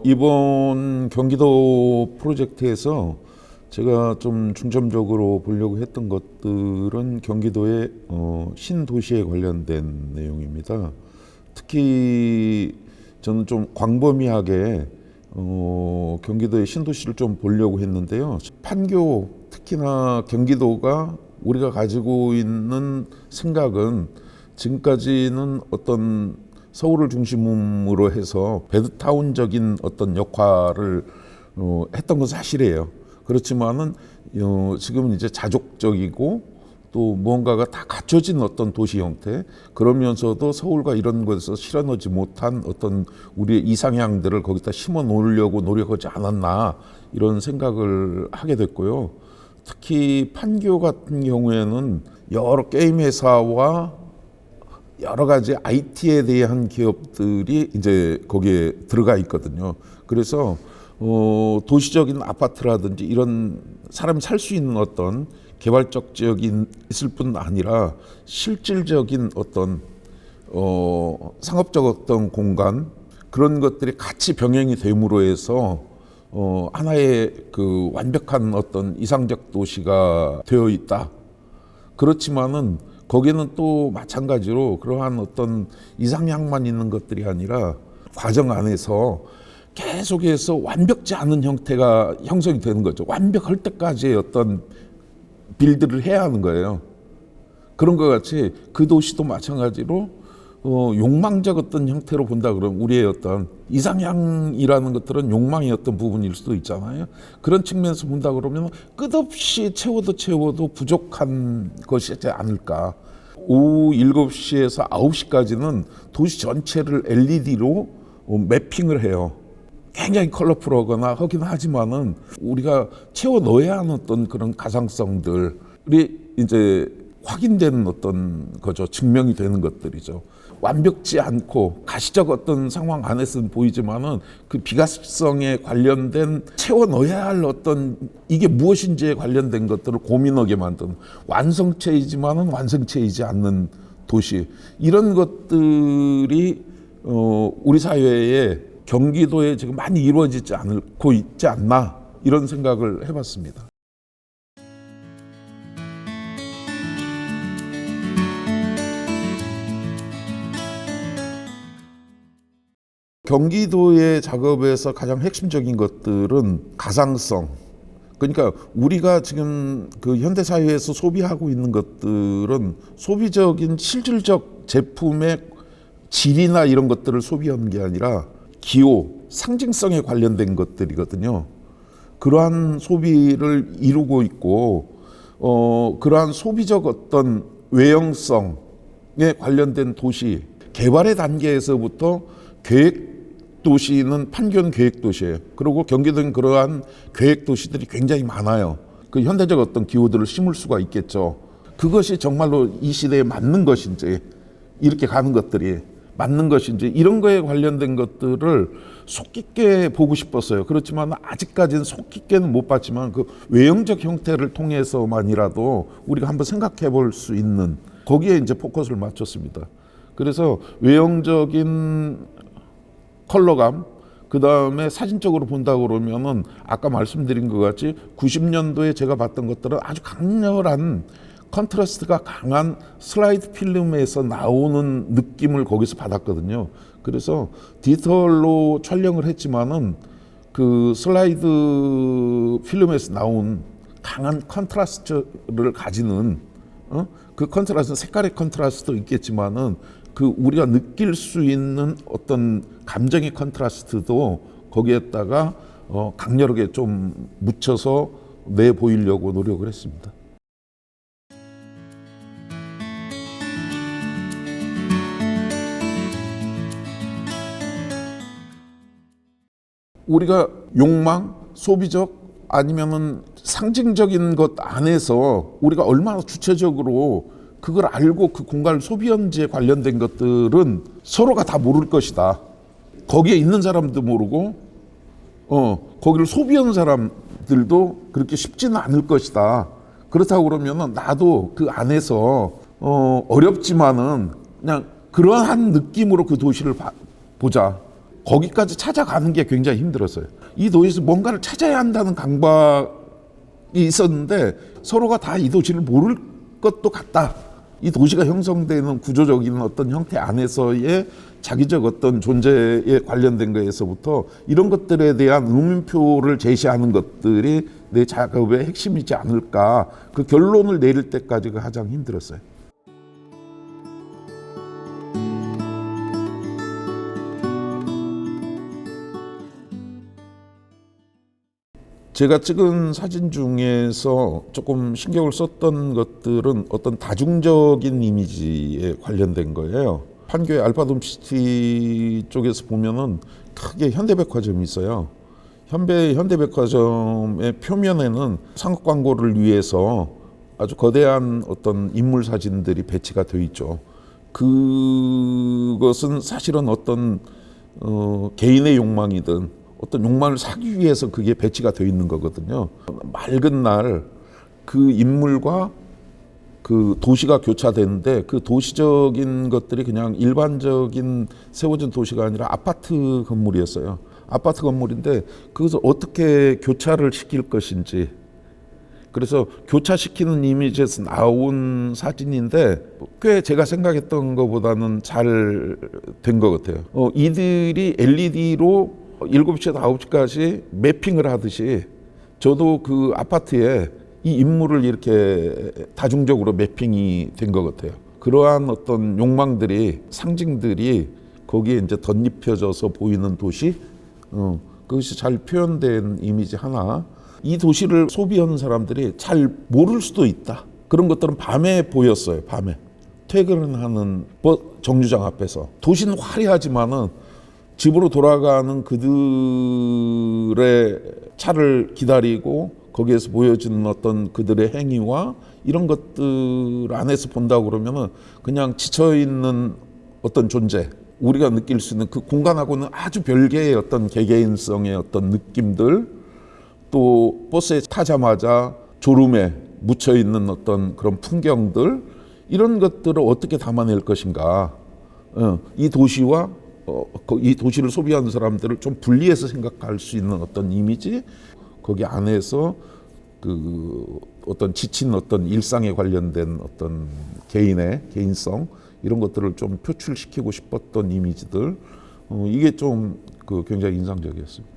이번 경기도 프로젝트에서 제가 좀 중점적으로 보려고 했던 것들은 경기도의 신도시에 관련된 내용입니다. 특히 저는 좀 광범위하게 경기도의 신도시를 좀 보려고 했는데요. 판교, 특히나 경기도가 우리가 가지고 있는 생각은 지금까지는 어떤 서울을 중심으로 해서 배드타운적인 어떤 역할을 했던 건 사실이에요. 그렇지만은 지금은 이제 자족적이고 또 무언가가 다 갖춰진 어떤 도시 형태, 그러면서도 서울과 이런 곳에서 실현하지 못한 어떤 우리의 이상향들을 거기다 심어 놓으려고 노력하지 않았나, 이런 생각을 하게 됐고요. 특히 판교 같은 경우에는 여러 게임 회사와 여러 가지 IT에 대한 기업들이 이제 거기에 들어가 있거든요. 그래서 도시적인 아파트라든지 이런 사람이 살 수 있는 어떤 개발적 지역이 있을 뿐 아니라 실질적인 어떤 상업적 어떤 공간, 그런 것들이 같이 병행이 됨으로 해서 하나의 그 완벽한 어떤 이상적 도시가 되어 있다. 그렇지만은 거기는 또 마찬가지로 그러한 어떤 이상향만 있는 것들이 아니라 과정 안에서 계속해서 완벽지 않은 형태가 형성이 되는 거죠. 완벽할 때까지의 어떤 빌드를 해야 하는 거예요. 그런 것 같이 그 도시도 마찬가지로 욕망적 어떤 형태로 본다 그러면 우리의 어떤 이상향이라는 것들은 욕망의 어떤 부분일 수도 있잖아요. 그런 측면에서 본다 그러면 끝없이 채워도 부족한 것이지 않을까. 오후 7시에서 9시까지는 도시 전체를 LED로 매핑을 해요. 굉장히 컬러풀하거나 하긴 하지만은 우리가 채워 넣어야 하는 어떤 그런 가상성들이 이제 확인되는 어떤 거죠. 증명이 되는 것들이죠. 완벽지 않고 가시적 어떤 상황 안에서는 보이지만은 그 비가시성에 관련된 채워 넣어야 할 어떤 이게 무엇인지에 관련된 것들을 고민하게 만드는 완성체이지만은 완성체이지 않는 도시, 이런 것들이 우리 사회에 경기도에 지금 많이 이루어지지 않고 있지 않나, 이런 생각을 해봤습니다. 경기도의 작업에서 가장 핵심적인 것들은 가상성. 그러니까 우리가 지금 그 현대 사회에서 소비하고 있는 것들은 소비적인 실질적 제품의 질이나 이런 것들을 소비하는 게 아니라 기호, 상징성에 관련된 것들이거든요. 그러한 소비를 이루고 있고, 그러한 소비적 어떤 외형성에 관련된 도시, 개발의 단계에서부터 계획 도시는 판교는 계획 도시예요. 그리고 경기도는 그러한 계획 도시들이 굉장히 많아요. 그 현대적 어떤 기호들을 심을 수가 있겠죠. 그것이 정말로 이 시대에 맞는 것인지, 이렇게 가는 것들이 맞는 것인지, 이런 거에 관련된 것들을 속 깊게 보고 싶었어요. 그렇지만 아직까지는 속 깊게는 못 봤지만 그 외형적 형태를 통해서만이라도 우리가 한번 생각해 볼 수 있는, 거기에 이제 포커스를 맞췄습니다. 그래서 외형적인 컬러감, 그 다음에 사진적으로 본다 그러면은 아까 말씀드린 것 같이 90년도에 제가 봤던 것들은 아주 강렬한 컨트라스트가 강한 슬라이드 필름에서 나오는 느낌을 거기서 받았거든요. 그래서 디지털로 촬영을 했지만은 그 슬라이드 필름에서 나온 강한 컨트라스트를 가지는 그 컨트라스트, 색깔의 컨트라스트도 있겠지만은 그 우리가 느낄 수 있는 어떤 감정의 컨트라스트도 거기에다가 강렬하게 좀 묻혀서 내 보이려고 노력을 했습니다. 우리가 욕망, 소비적 아니면은 상징적인 것 안에서 우리가 얼마나 주체적으로 그걸 알고 그 공간을 소비한지에 관련된 것들은 서로가 다 모를 것이다. 거기에 있는 사람도 모르고 거기를 소비하는 사람들도 그렇게 쉽지는 않을 것이다. 그렇다고 그러면은 나도 그 안에서 어렵지만은 그냥 그러한 느낌으로 그 도시를 보자. 거기까지 찾아가는 게 굉장히 힘들었어요. 이 도시에서 뭔가를 찾아야 한다는 강박이 있었는데 서로가 다 이 도시를 모를 것도 같다. 이 도시가 형성되는 구조적인 어떤 형태 안에서의 자기적 어떤 존재에 관련된 거에서부터 이런 것들에 대한 의문표를 제시하는 것들이 내 작업의 핵심이지 않을까. 그 결론을 내릴 때까지가 가장 힘들었어요. 제가 찍은 사진 중에서 조금 신경을 썼던 것들은 어떤 다중적인 이미지에 관련된 거예요. 판교의 알파돔시티 쪽에서 보면은 크게 현대백화점이 있어요. 현대백화점의 표면에는 상업 광고를 위해서 아주 거대한 어떤 인물 사진들이 배치가 되어 있죠. 그것은 사실은 어떤 개인의 욕망이든 어떤 욕망을 사기 위해서 그게 배치가 되어 있는 거거든요. 맑은 날 그 인물과 그 도시가 교차되는데 그 도시적인 것들이 그냥 일반적인 세워진 도시가 아니라 아파트 건물이었어요. 아파트 건물인데 그것을 어떻게 교차를 시킬 것인지, 그래서 교차시키는 이미지에서 나온 사진인데 꽤 제가 생각했던 것보다는 잘 된 것 같아요. 이들이 LED로 7시에서 9시까지 매핑을 하듯이 저도 그 아파트에 이 인물을 이렇게 다중적으로 매핑이 된 것 같아요. 그러한 어떤 욕망들이, 상징들이 거기에 이제 덧입혀져서 보이는 도시, 그것이 잘 표현된 이미지 하나. 이 도시를 소비하는 사람들이 잘 모를 수도 있다. 그런 것들은 밤에 보였어요. 밤에 퇴근하는 정류장 앞에서. 도시는 화려하지만은 집으로 돌아가는 그들의 차를 기다리고 거기에서 보여지는 어떤 그들의 행위와 이런 것들 안에서 본다고 그러면은 그냥 지쳐있는 어떤 존재, 우리가 느낄 수 있는 그 공간하고는 아주 별개의 어떤 개개인성의 어떤 느낌들, 또 버스에 타자마자 졸음에 묻혀있는 어떤 그런 풍경들, 이런 것들을 어떻게 담아낼 것인가. 이 도시와 이 도시를 소비하는 사람들을 좀 분리해서 생각할 수 있는 어떤 이미지, 거기 안에서 그 어떤 지친 어떤 일상에 관련된 어떤 개인의 개인성, 이런 것들을 좀 표출시키고 싶었던 이미지들, 이게 좀 굉장히 인상적이었습니다.